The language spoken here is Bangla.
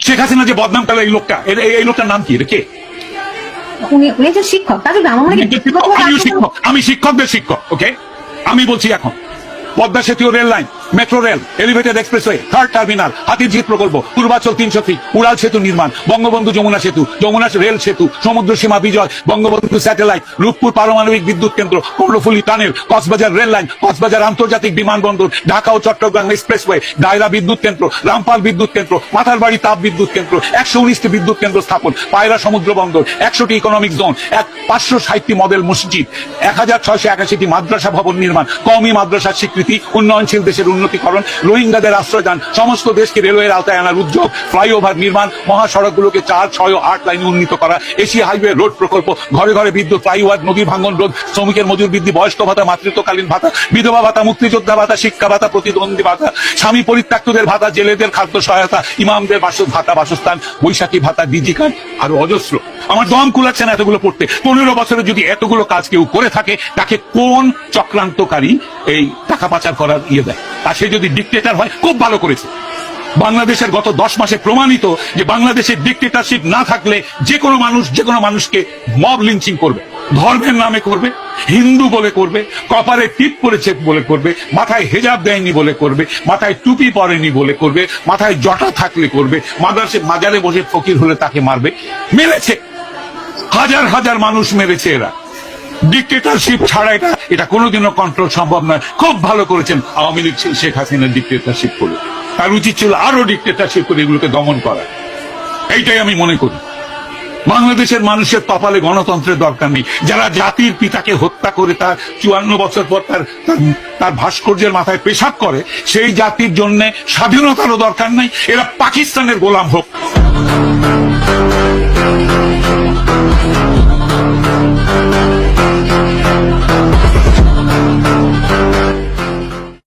শেখ হাসিনা যে বদনাম করলো এই লোকটা, এই লোকটার নাম কি? এটা কে? উনি একজন শিক্ষক, তাদের আমার মনে হয় আমি শিক্ষকদের শিক্ষক। ওকে, আমি বলছি এখন পদ্মা সেতু, rail line, metro rail, elevated expressway, third terminal, Hatirjheel প্রকল্প, পূর্বাচল 300 ফিট, উড়াল সেতু নির্মাণ, বঙ্গবন্ধু যমুনা সেতু, যমুনা রেল সেতু, সমুদ্র সীমা বিজয়, বঙ্গবন্ধু স্যাটেলাইট, রূপপুর পারমাণবিক বিদ্যুৎ কেন্দ্র, Karnaphuli tunnel, Cox's Bazar rail line, Cox's Bazar আন্তর্জাতিক বিমানবন্দর, ঢাকা ও চট্টগ্রাম এক্সপ্রেসওয়ে, দায়রা বিদ্যুৎ কেন্দ্র, রামপাল বিদ্যুৎ কেন্দ্র, মাথারবাড়ি তাপ বিদ্যুৎ কেন্দ্র, 119টি বিদ্যুৎ কেন্দ্র স্থাপন, পায়রা সমুদ্র বন্দর, 100টি ইকোনমিক জোন, 560টি মডেল মসজিদ, 1681টি মাদ্রাসা ভবন নির্মাণ, কওমি মাদ্রাসার স্বীকৃতি, উন্নয়নশীল দেশের উন্নতিকরণ, রোহিঙ্গাদের আশ্রয়দান, সমস্ত দেশকে রেলওয়ের আওতায় আনার উদ্যোগ, ফ্লাইওভার নির্মাণ, মহাসড়কগুলোকে 4, 6 ও 8 লাইনে উন্নীত করা, এশিয়া হাইওয়ে রোড প্রকল্প, ঘরে ঘরে বিদ্যুৎ, ফ্লাইওভার, নদী ভাঙন রোধ, শ্রমিকের মজুর বৃদ্ধি, বয়স্ক ভাতা, মাতৃত্বকালীন ভাতা, বিধবা ভাতা, মুক্তিযোদ্ধা ভাতা, শিক্ষা ভাতা, প্রতিদ্বন্দ্বী ভাতা, স্বামী পরিত্যক্তদের ভাতা, জেলেদের খাদ্য সহায়তা, ইমামদের ভাতা, বাসস্থান, বৈশাখী ভাতা, ডিজি কার্ড, আরো অজস্র। আমার দম কুলাচ্ছে না এতগুলো পড়তে। 15 বছরে যদি এতগুলো কাজ কেউ করে থাকে, তাকে কোন চক্রান্তকারী এই টাকা পাচার করার দেয়? আর সে যদি ডিক্টেটর হয়, খুব ভালো করেছে। বাংলাদেশের গত 10 মাসে প্রমাণিত যে বাংলাদেশের ডিক্টেটরশিপ না থাকলে যে কোনো মানুষ যে কোনো মানুষকে মব লিঞ্চিং করবে, ধর্মের নামে করবে, হিন্দু বলে করবে, কপালে টিপ পরেছে বলে করবে, মাথায় হেজাব দেয়নি বলে করবে, মাথায় টুপি পরেনি বলে করবে, মাথায় জটা থাকলে করবে, মাজারে বসে ফকির হলে তাকে মারবে। মেরেছে, হাজার হাজার মানুষ মেরেছে এরা। ডিক্টেটরশিপ ছাড়া এটা কোনোদিনও কন্ট্রোল সম্ভব নয়। খুব ভালো করেছেন আওয়ামী লীগ শেখ হাসিনার ডিক্টেটরশিপ করে। তার উচিত ছিল আরো ডিক্টেটরশিপ করে এগুলোকে দমন করা। এইটাই আমি মনে করি। বাংলাদেশের মানুষের কপালে গণতন্ত্রের দরকার নেই। যারা জাতির পিতাকে হত্যা করে তার 54 বছর পর তার ভাস্কর্যের মাথায় পেশাব করে, সেই জাতির জন্য স্বাধীনতারও দরকার নাই। এরা পাকিস্তানের গোলাম হোক।